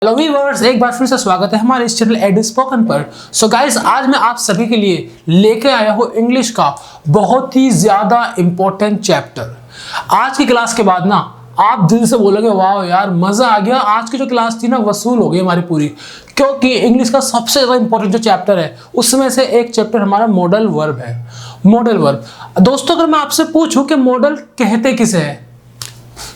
Hello viewers, एक बार फिर से स्वागत है हमारे इस चैनल एड स्पोकन पर। सो गाइस, आज मैं आप सभी के लिए लेके आया हूँ इंग्लिश का बहुत ही ज्यादा इंपॉर्टेंट चैप्टर। आज की क्लास के बाद ना आप दिल से बोलोगे वाह यार मजा आ गया। आज की जो क्लास थी ना वसूल हो गई हमारी पूरी, क्योंकि इंग्लिश का सबसे ज्यादा इंपॉर्टेंट जो चैप्टर है उसमें से एक चैप्टर हमारा मॉडल वर्ब है। मॉडल वर्ब दोस्तों, अगर मैं आपसे पूछूं कि मॉडल कहते किसे है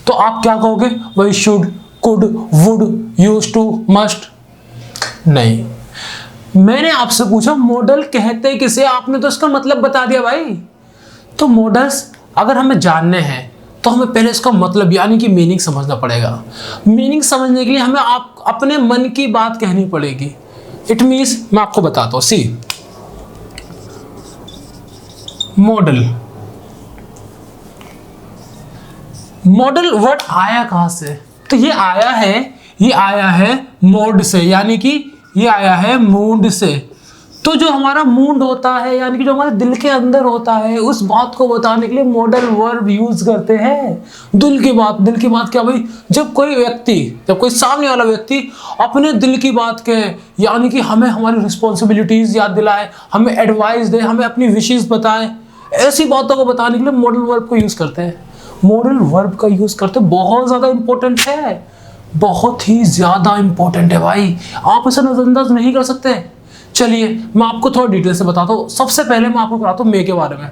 तो आप क्या कहोगे? वही should, could, would, use to, must? नहीं, मैंने आपसे पूछा मॉडल कहते किसे, आपने तो इसका मतलब बता दिया भाई। तो मॉडल्स अगर हमें जानने हैं तो हमें पहले इसका मतलब यानी कि मीनिंग समझना पड़ेगा। मीनिंग समझने के लिए हमें आप अपने मन की बात कहनी पड़ेगी। इट मीन्स मैं आपको बताता हूं, सी मॉडल, मॉडल वर्ड आया कहां से? तो ये आया है मोड से, यानी कि ये आया है मूड से। तो जो हमारा मूड होता है यानी कि जो हमारे दिल के अंदर होता है उस बात को बताने के लिए मॉडल वर्ब यूज करते हैं। दिल की बात क्या भाई? जब कोई सामने वाला व्यक्ति अपने दिल की बात कहे, यानी कि हमें हमारी रिस्पॉन्सिबिलिटीज याद दिलाए, हमें एडवाइस दे, हमें अपनी विशेष बताए, ऐसी बातों को बताने के लिए मॉडल वर्ब को यूज करते हैं। मॉडल वर्ब का यूज करते बहुत ज्यादा इंपॉर्टेंट है, बहुत ही ज्यादा इंपॉर्टेंट है भाई, आप इसे नजरअंदाज नहीं कर सकते। चलिए मैं आपको थोड़ा डिटेल से बताता हूँ। सबसे पहले मैं आपको कराता हूँ मे के बारे में।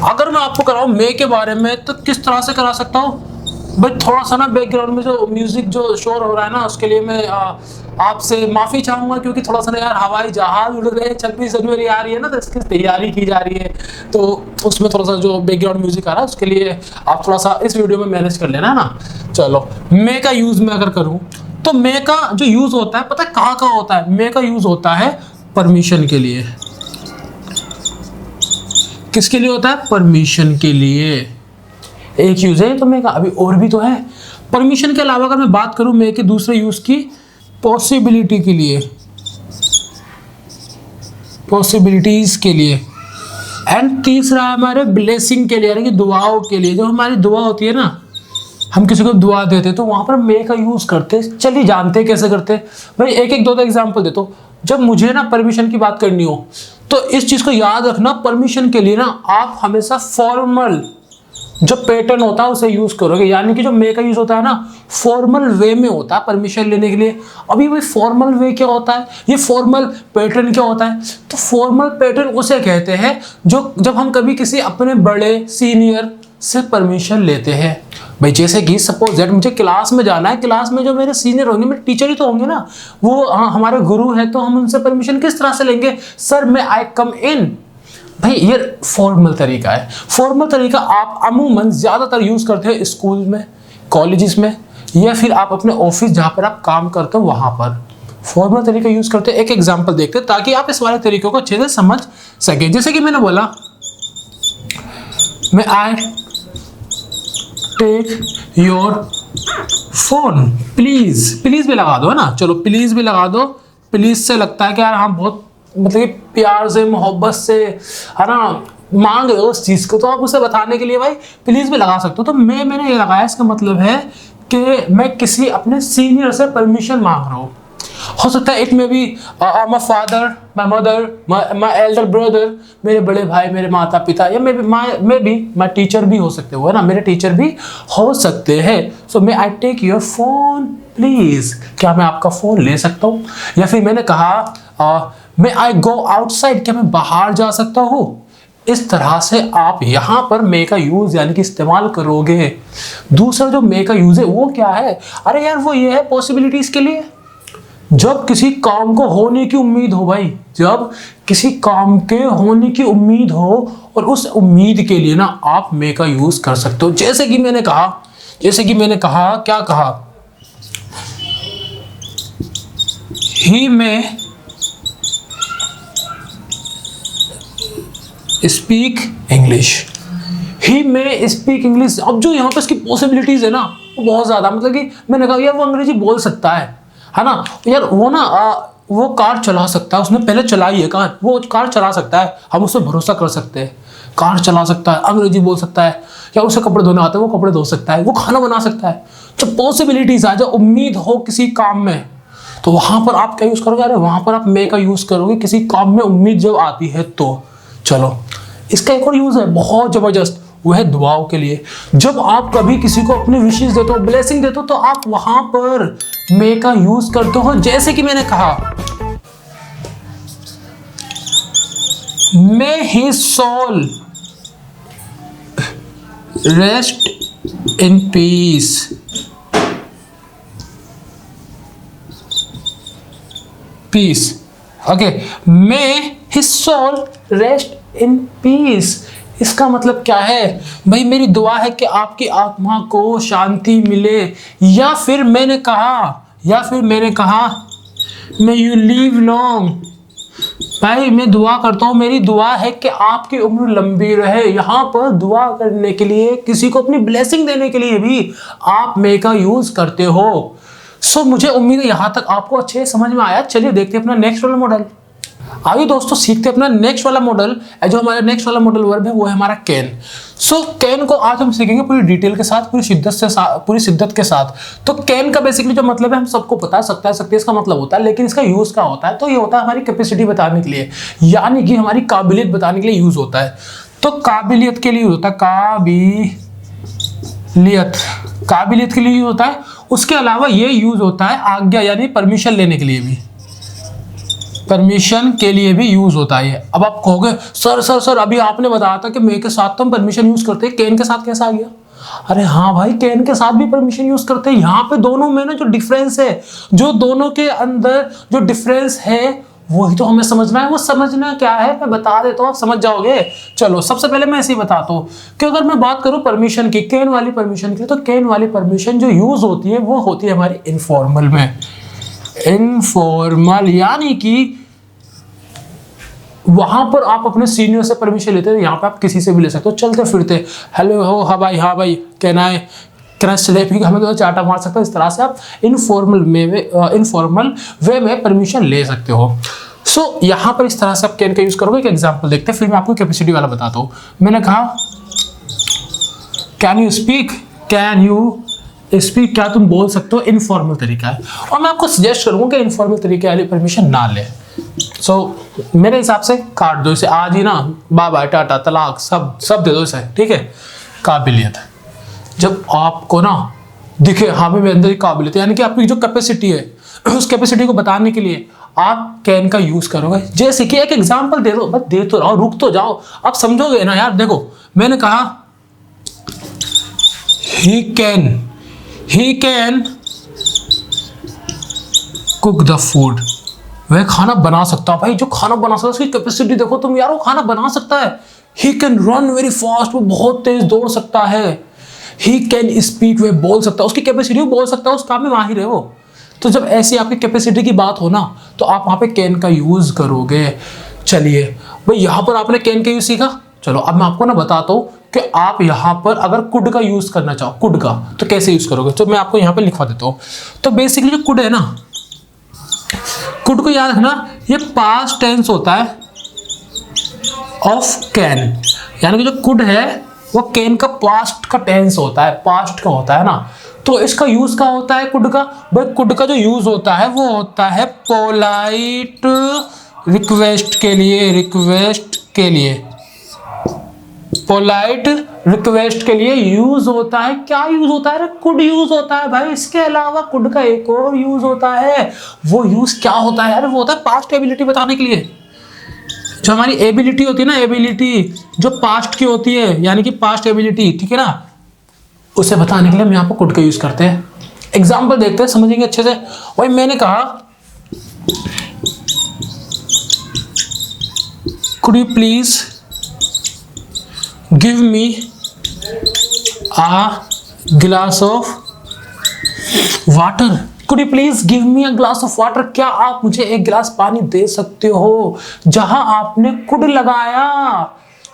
अगर मैं आपको कराऊँ मे के बारे में तो किस तरह से करा सकता हूँ भाई? थोड़ा सा ना बैकग्राउंड में जो म्यूजिक जो शोर हो रहा है ना उसके लिए मैं आपसे माफी चाहूंगा, क्योंकि थोड़ा सा ना यार हवाई जहाज उड़ रहे हैं, 26 जनवरी आ रही है ना, तो इसकी तैयारी की जा रही है, तो उसमें थोड़ा सा जो बैकग्राउंड म्यूजिक आ रहा है उसके लिए आप थोड़ा सा इस वीडियो में मैनेज कर लेना है ना। चलो, मे का यूज मैं अगर करूं तो मे का जो यूज होता है पता है कहाँ होता है? मे का यूज होता है परमिशन के लिए। किसके लिए होता है? परमिशन के लिए। एक यूज है तो मे का, अभी और भी तो है। परमिशन के अलावा अगर मैं बात करूं मे के दूसरे यूज की, पॉसिबिलिटी के लिए, पॉसिबिलिटीज के लिए, एंड तीसरा है हमारे ब्लेसिंग के लिए, यानी कि दुआओं के लिए। जो हमारी दुआ होती है ना, हम किसी को दुआ देते तो वहां पर मे का यूज करते। चलिए जानते कैसे करते भाई, एक दो एग्जांपल देता हूं। जब मुझे ना परमिशन की बात करनी हो तो इस चीज को याद रखना, परमिशन के लिए ना आप हमेशा फॉर्मल जो पैटर्न होता है उसे यूज करोगे, यानी कि जो मे का यूज होता है ना फॉर्मल वे में होता है परमिशन लेने के लिए। अभी वही फॉर्मल वे क्या होता है, ये फॉर्मल पैटर्न क्या होता है? तो फॉर्मल पैटर्न उसे कहते हैं जो जब हम कभी किसी अपने बड़े सीनियर से परमिशन लेते हैं। भाई जैसे कि सपोज दैट मुझे क्लास में जाना है, क्लास में जो मेरे सीनियर होंगे, मेरे टीचर ही तो होंगे ना, वो हमारे गुरु हैं, तो हम उनसे परमिशन किस तरह से लेंगे? सर मैं आई कम इन। भाई ये फॉर्मल तरीका है। फॉर्मल तरीका आप अमूमन ज्यादातर यूज करते हैं स्कूल में, कॉलेजेस में, या फिर आप अपने ऑफिस जहां पर आप काम करते हो वहां पर फॉर्मल तरीका यूज करते हैं। एक एग्जांपल देखते हैं ताकि आप इस वाले तरीकों को अच्छे से समझ सके। जैसे कि मैंने बोला, मैं I take your phone, please. Please भी लगा दो है ना, चलो प्लीज भी लगा दो। प्लीज से लगता है कि यार हम बहुत मतलब प्यार से, मोहब्बत से है ना मांग रहे हो उस चीज को, तो आप उसे बताने के लिए भाई प्लीज भी लगा सकते हो। तो मैंने ये लगाया, इसका मतलब है कि मैं किसी अपने सीनियर से परमिशन मांग रहा हूँ। हो सकता है इट में भी my father, my mother, my Elder brother, मेरे बड़े भाई, मेरे माता पिता, या मे बी माय टीचर भी हो सकते हो है ना, मेरे टीचर भी हो सकते हैं। So may I take your phone please, क्या मैं आपका फोन ले सकता हूँ? या फिर मैंने कहा मे आई गो आउटसाइड, क्या मैं बाहर जा सकता हूँ? इस तरह से आप यहां पर मे का यूज यानी कि इस्तेमाल करोगे। दूसरा जो मे का यूज है वो क्या है? अरे यार वो ये है पॉसिबिलिटीज के लिए। जब किसी काम को होने की उम्मीद हो भाई, जब किसी काम के होने की उम्मीद हो और उस उम्मीद के लिए ना आप मे का यूज कर सकते हो। जैसे कि मैंने कहा क्या कहा? ही मे स्पीक इंग्लिश, ही मे स्पीक इंग्लिश। अब जो यहाँ पे इसकी पॉसिबिलिटीज है ना वो बहुत ज्यादा, मतलब कि मैंने कहा यार वो अंग्रेजी बोल सकता है ना यार, वो ना वो कार चला सकता है, उसने पहले चलाई है कार, वो कार चला सकता है, हम उस पर भरोसा कर सकते हैं। कार चला सकता है, अंग्रेजी बोल सकता है, या उसे कपड़े धोने आते हैं वो कपड़े धो सकता है, वो खाना बना सकता है। जब पॉसिबिलिटीज आ जाए, उम्मीद हो किसी काम में, तो वहां पर आप क्या यूज करोगे? अरे वहां पर आप मे का यूज करोगे किसी काम में उम्मीद जब आती है तो। चलो, इसका एक और यूज है बहुत जबरदस्त, वो है दुआओं के लिए। जब आप कभी किसी को अपने विशेस देते हो, ब्लेसिंग देते हो, तो आप वहां पर मे का यूज करते हो। जैसे कि मैंने कहा, may his soul rest in peace, peace, okay, may his soul rest in peace. इसका मतलब क्या है भाई? मेरी दुआ है कि आपकी आत्मा को शांति मिले, या फिर मैंने कहा मे यू लिव लॉन्ग। भाई मैं दुआ करता हूं, मेरी दुआ है कि आपकी उम्र लंबी रहे। यहां पर दुआ करने के लिए, किसी को अपनी ब्लेसिंग देने के लिए भी आप मे का यूज करते हो। सो मुझे उम्मीद है यहां तक आपको अच्छे से समझ में आया। चलिए देखते हैं अपना नेक्स्ट वाला मॉडल। आइए दोस्तों सीखते हैं अपना नेक्स्ट वाला मॉडल। जो हमारा नेक्स्ट वाला मॉडल वर्ब है वो है हमारा कैन। सो कैन को आज हम सीखेंगे पूरी डिटेल के साथ, पूरी शिद्दत के साथ। तो कैन का बेसिकली जो मतलब है हम सबको पता है, सकता है इसका मतलब होता है, लेकिन इसका यूज क्या होता है? तो ये होता है हमारी कैपेसिटी बताने के लिए, यानी कि हमारी काबिलियत बताने के लिए यूज होता है। तो काबिलियत के लिए होता है, काबिलियत के लिए यूज होता है। उसके अलावा ये यूज होता है आज्ञा यानी परमिशन लेने के लिए भी, परमिशन के लिए भी यूज होता है। अब आप कहोगे सर अभी आपने बताया था कि मे के साथ तो हम परमिशन यूज करते हैं, कैन के साथ कैसा आ गया? अरे हाँ भाई, कैन के साथ भी परमिशन यूज करते हैं। यहाँ पे दोनों में ना जो डिफरेंस है, जो दोनों के अंदर जो डिफरेंस है वही तो हमें समझना है। वो समझना क्या है मैं बता देता हूँ, आप समझ जाओगे। चलो सबसे पहले मैं ऐसे ही बताता हूँ कि अगर मैं बात करूँ परमिशन की, कैन वाली परमिशन की, तो कैन वाली परमिशन जो यूज होती है वो होती है हमारी इनफॉर्मल में। इनफॉर्मल यानी कि वहां पर आप अपने सीनियर से परमिशन लेते हैं, यहाँ पे आप किसी से भी ले सकते हो। चलते फिरते हेलो हो, हाँ भाई कहना है हमें तो चाटा मार सकता है। इस तरह से आप इनफॉर्मल वे में परमिशन ले सकते हो। सो यहाँ पर इस तरह से आप कैन का यूज करोगे। एक एग्जांपल देखते हैं, फिर मैं आपको कैपेसिटी वाला बताता हूँ। मैंने कहा कैन यू स्पीक, क्या तुम बोल सकते हो? इनफॉर्मल तरीका है, और मैं आपको सजेस्ट करूंगा कि इनफॉर्मल तरीके वाली परमिशन ना ले। मेरे हिसाब से काट दो इसे आज ही ना, बाय बाय टाटा तलाक सब दे दो इसे, ठीक है। काबिलियत, जब आपको ना दिखे हाँ भाई मेरे अंदर ही काबिलियत है, यानी कि आपकी जो कैपेसिटी है उस कैपेसिटी को बताने के लिए आप कैन का यूज करोगे। जैसे कि एक एग्जांपल दे दो, बस दे तो रहो, रुक तो जाओ, आप समझोगे ना यार। देखो मैंने कहा he can cook the food, वह खाना बना सकता है। भाई जो खाना बना सकता है उसकी कैपेसिटी देखो तुम यार, वो खाना बना सकता है। He can run very fast, वो बहुत तेज दौड़ सकता है। ही कैन स्पीक, वह बोल सकता है, उसकी कैपेसिटी वो बोल सकता है, उस काम में माहिर है वो। तो जब ऐसी आपकी कैपेसिटी की बात हो ना, तो आप वहां पे कैन का यूज करोगे। चलिए भाई यहाँ पर आपने कैन का यूज सीखा। चलो अब मैं आपको ना बताता हूँ कि आप यहाँ पर अगर कुड का यूज करना चाहो, कुड का तो कैसे यूज करोगे। तो मैं आपको यहाँ पे लिखवा देता हूँ। तो बेसिकली जो कुड है ना, कुड को याद रखना, ये पास्ट टेंस होता है ऑफ कैन, यानी कि जो कुड है वो कैन का पास्ट का टेंस होता है, पास्ट का होता है ना। तो इसका यूज क्या होता है कुड का? भाई कुड का जो यूज होता है वो होता है पोलाइट रिक्वेस्ट के लिए, पोलाइट रिक्वेस्ट के लिए यूज होता है। क्या यूज होता है? कुड यूज होता है भाई। इसके अलावा कुड का एक और यूज होता है। वो यूज क्या होता है यार? वो होता है पास्ट एबिलिटी बताने के लिए। जो हमारी एबिलिटी होती है ना, एबिलिटी जो पास्ट की होती है, यानी कि पास्ट एबिलिटी, ठीक है ना, उसे बताने के लिए हम यहाँ पर कुड का यूज करते हैं। एग्जाम्पल देखते हैं, समझेंगे अच्छे से। वही मैंने कहा could you please give me a glass of water, could you please give me a glass of water, क्या आप मुझे एक गिलास पानी दे सकते हो? जहां आपने कुड लगाया,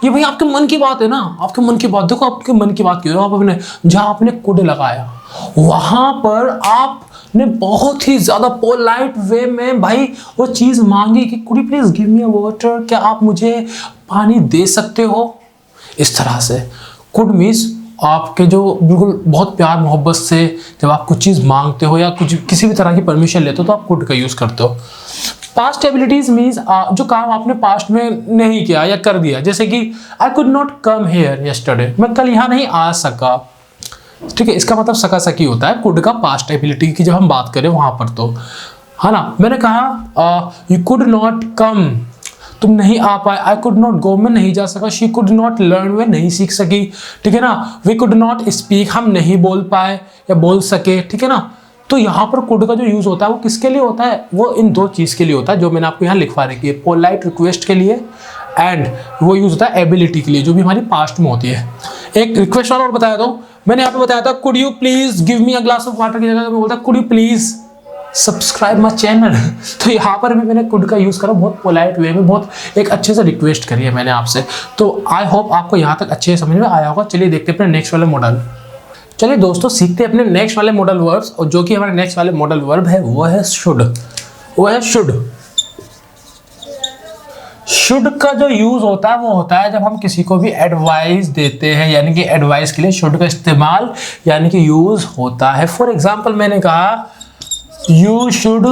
ये भाई आपके मन की बात है ना, आपके मन की बात, देखो आपके मन की बात क्यों, आप अपने जहां आपने कुड लगाया वहां पर आपने बहुत ही ज्यादा पोलाइट वे में भाई वो चीज मांगी कि could you please give me a water, क्या आप मुझे पानी दे सकते हो? इस तरह से कुड मीन्स आपके जो बिल्कुल बहुत प्यार मोहब्बत से जब आप कुछ चीज़ मांगते हो या कुछ किसी भी तरह की परमिशन लेते हो तो आप कुड का यूज़ करते हो। पास्ट एबिलिटीज मीन्स जो काम आपने पास्ट में नहीं किया या कर दिया, जैसे कि I could not come here yesterday, मैं कल यहाँ नहीं आ सका। ठीक है, इसका मतलब सका सकी होता है कुड का पास्ट एबिलिटी की जब हम बात करें वहां पर, तो है ना। मैंने कहा यू कुड नॉट कम, तुम नहीं आ पाए। आई कुड नॉट गो, मैं नहीं जा सका। शी कुड नॉट लर्न, वे नहीं सीख सकी। ठीक है ना। वी कुड नॉट स्पीक, हम नहीं बोल पाए या बोल सके। ठीक है ना। तो यहाँ पर कुड का जो यूज होता है वो किसके लिए होता है, वो इन दो चीज के लिए होता है जो मैंने आपको यहाँ लिखवा रखी है, पोलाइट रिक्वेस्ट के लिए एंड वो यूज होता है एबिलिटी के लिए जो भी हमारी पास्ट में होती है। एक रिक्वेस्ट और बताया दो, मैंने यहाँ पे बताया था could you please give me a glass of water की जगह मैं बोलता could you please subscribe my channel. तो यहाँ पर भी मैंने कुड का यूज करा बहुत पोलाइट वे में, बहुत एक अच्छे से रिक्वेस्ट करी है मैंने आपसे। तो आई होप आपको यहाँ तक अच्छे समझ में आया होगा। चलिए देखते हैं अपने नेक्स्ट वाले मॉडल। चलिए दोस्तों सीखते हैं अपने नेक्स्ट वाले मॉडल वर्ब्स, और जो कि हमारे नेक्स्ट वाले मॉडल वर्ब है वो है शुड। वो है शुड। शुड का जो यूज होता है वो होता है जब हम किसी को भी एडवाइस देते हैं, यानी कि एडवाइस के लिए शुड का इस्तेमाल यानी कि यूज होता है। फॉर एग्जाम्पल मैंने कहा यू शुड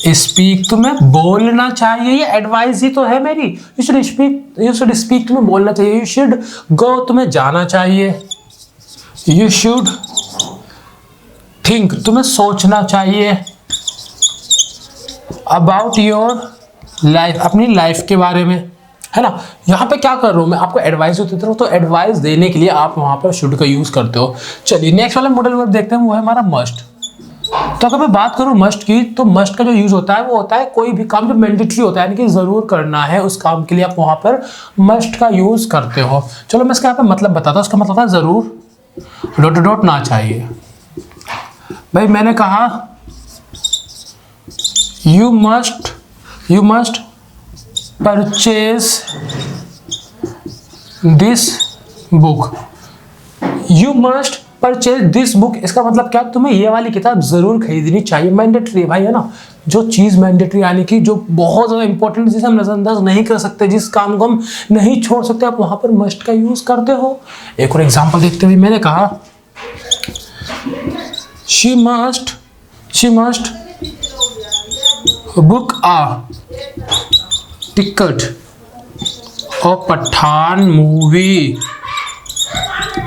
स्पीक, तुम्हें बोलना चाहिए, ये एडवाइस ही तो है मेरी। यू शुड स्पीक, तुम्हें बोलना चाहिए। यू शुड गो, तुम्हें जाना चाहिए। यू शुड थिंक, तुम्हें सोचना चाहिए। अबाउट योर लाइफ, अपनी लाइफ के बारे में, है ना। यहाँ पे क्या कर रहा हूँ मैं, आपको एडवाइस देता हूँ, तो एडवाइस देने के लिए आप वहां पर शुड का यूज करते हो। चलिए नेक्स्ट वाला मॉडल वर्ब देखते हैं, वो है हमारा मस्ट। तो अगर मैं बात करूं मस्ट की, तो मस्ट का जो यूज होता है वो होता है कोई भी काम जो मैंडेटरी होता है, यानी कि जरूर करना है, उस काम के लिए आप वहां पर मस्ट का यूज करते हो। चलो मैं इसका यहाँ पे मतलब बताता हूँ। उसका मतलब है जरूर डॉट डॉट ना चाहिए। भाई मैंने कहा you must purchase this book. You must purchase this book, इसका मतलब क्या, तुम्हें ये वाली किताब जरूर खरीदनी चाहिए। मैंडेटरी है भाई, है ना। जो चीज मैंडेटरी यानी कि जो बहुत ज्यादा इंपॉर्टेंट, जिसे हम नजरअंदाज नहीं कर सकते, जिस काम को हम नहीं छोड़ सकते, आप वहां पर मस्ट का यूज करते हो। एक और एग्जांपल देखते हुए मैंने कहा she must book a ticket of Pathaan movie.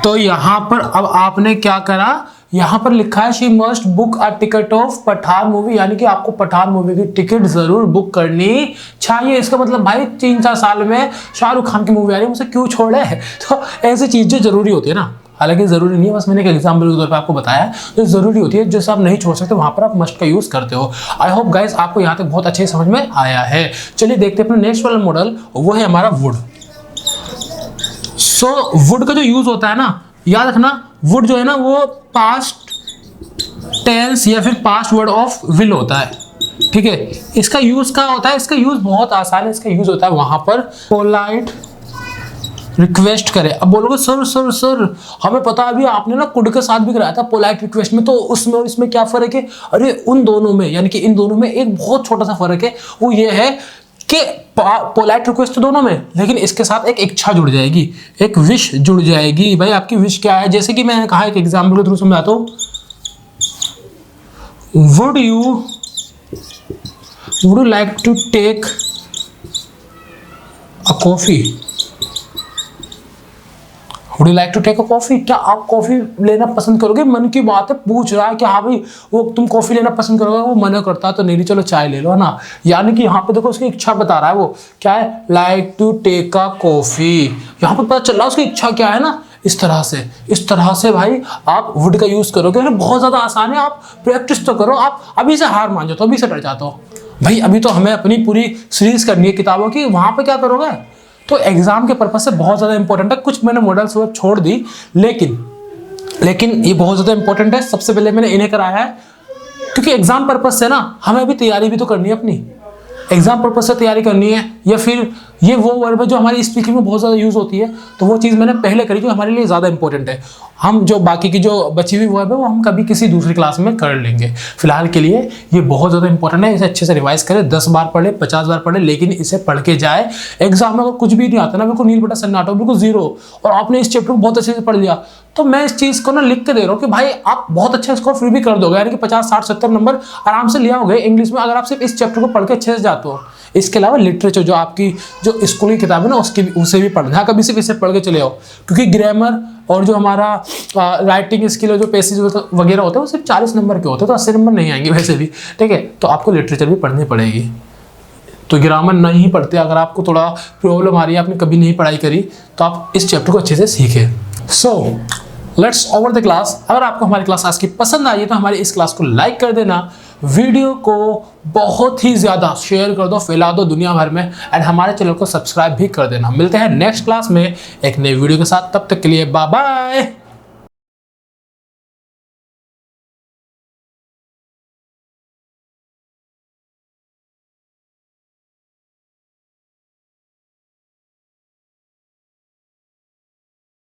तो यहां पर अब आपने क्या करा, यहां पर लिखा है she must book a ticket of Pathaan movie, यानी कि आपको पठान मूवी की टिकट जरूर बुक करनी चाहिए। इसका मतलब भाई 3-4 साल में शाहरुख खान की मूवी आ रही है, मुझे क्यों छोड़े। तो ऐसी चीजें जरूरी होती है ना, हालांकि जरूरी नहीं है, बस मैंने एक एग्जाम्पल के तौर पर आपको बताया जो जरूरी होती है, जैसे आप नहीं छोड़ सकते वहां पर आप मस्ट का यूज करते हो। आई होप गाइस आपको यहाँ तक बहुत अच्छे समझ में आया है। चलिए देखते हैं अपना नेक्स्ट वाला मॉडल, वो है हमारा वुड। सो वुड का जो यूज होता है ना, याद रखना वुड जो है ना वो पास्ट टेंस या फिर पास्ट वर्ड ऑफ विल होता है। ठीक है, इसका यूज क्या होता है, इसका यूज बहुत आसान है। इसका यूज होता है वहां पर पोलाइट रिक्वेस्ट करे। अब बोलोगे सर सर सर हमें पता, अभी आपने ना कुड के साथ भी कराया था पोलाइट रिक्वेस्ट में, तो उसमें और इसमें क्या फर्क है। अरे उन दोनों में, यानी कि इन दोनों में एक बहुत छोटा सा फर्क है, वो ये है कि पोलाइट रिक्वेस्ट तो दोनों में, लेकिन इसके साथ एक इच्छा जुड़ जाएगी, एक विश जुड़ जाएगी। भाई आपकी विश क्या है, जैसे कि मैंने कहा एक एग्जाम्पल के थ्रू समझाता हूँ। Would you like to take a coffee. Would you like to take a coffee, क्या आप कॉफी लेना पसंद करोगे। मन की बात है, पूछ रहा है कि हाँ भाई वो तुम कॉफी लेना पसंद करोगे, वो मना करता है तो नहीं चलो चाय ले लो, है ना। यानी कि यहाँ पे देखो उसकी इच्छा बता रहा है, वो क्या है, like to take a coffee. यहाँ पे पता चल रहा है उसकी इच्छा क्या है ना। इस तरह से भाई आप वुड का यूज करोगे, बहुत ज्यादा आसान है। आप प्रैक्टिस तो करो, आप अभी से हार मान जाते हो, अभी से डर जाते हो भाई, अभी तो हमें अपनी पूरी सीरीज करनी है किताबों की, वहां पे क्या करोगे। तो एग्जाम के पर्पज से बहुत ज्यादा इंपॉर्टेंट है। कुछ मैंने मॉडल्स वर्ब छोड़ दी, लेकिन ये बहुत ज्यादा इंपॉर्टेंट है। सबसे पहले मैंने इन्हें कराया है क्योंकि एग्जाम पर्पज से ना हमें अभी तैयारी भी तो करनी है अपनी। एग्जाम पर्पज से तैयारी करनी है, या फिर ये वो वर्ब है जो हमारी स्पीकिंग में बहुत ज़्यादा यूज़ होती है, तो वो चीज़ मैंने पहले करी जो हमारे लिए ज़्यादा इंपॉर्टेंट है। हम जो बाकी की जो बची हुई वर्ब है वो हम कभी किसी दूसरी क्लास में कर लेंगे। फिलहाल के लिए ये बहुत ज़्यादा इंपॉर्टेंट है, इसे अच्छे से रिवाइज करें, 10 बार पढ़े 50 बार पढ़े, लेकिन इसे पढ़ के जाए। एग्जाम में अगर कुछ भी नहीं आता ना, बिल्कुल नील बटा सन्नाटा, बिल्कुल जीरो, और आपने इस चैप्टर को बहुत अच्छे से पढ़ लिया, तो मैं इस चीज़ को ना लिख के दे रहा हूँ कि भाई आप बहुत अच्छा स्कोर फिर भी कर दोगे, यानी कि 50 60 70 नंबर आराम से लिया होगे इंग्लिश में, अगर आप सिर्फ इस चैप्टर को पढ़ के अच्छे से जाते हो। इसके अलावा लिटरेचर जो आपकी जो स्कूल की किताब है ना उसकी उसे भी पढ़ना, कभी सिर्फ इसे पढ़ के चले आओ, क्योंकि ग्रामर और जो हमारा राइटिंग स्किल और जो पेसेज वगैरह होते हैं वो सिर्फ 40 नंबर के होते हैं, तो 80 नंबर नहीं आएंगे वैसे भी, ठीक है। तो आपको लिटरेचर भी पढ़नी पड़ेगी। तो ग्रामर नहीं पढ़ते, अगर आपको थोड़ा प्रॉब्लम आ रही है, आपने कभी नहीं पढ़ाई करी, तो आप इस चैप्टर को अच्छे से सीखें। So let's over the class. अगर आपको हमारी क्लास आज की पसंद आई है तो हमारी इस क्लास को लाइक कर देना, वीडियो को बहुत ही ज़्यादा शेयर कर दो, फैला दो दुनिया भर में, एंड हमारे चैनल को सब्सक्राइब भी कर देना। मिलते हैं नेक्स्ट क्लास में एक नई वीडियो के साथ, तब तक के लिए बाय बाय।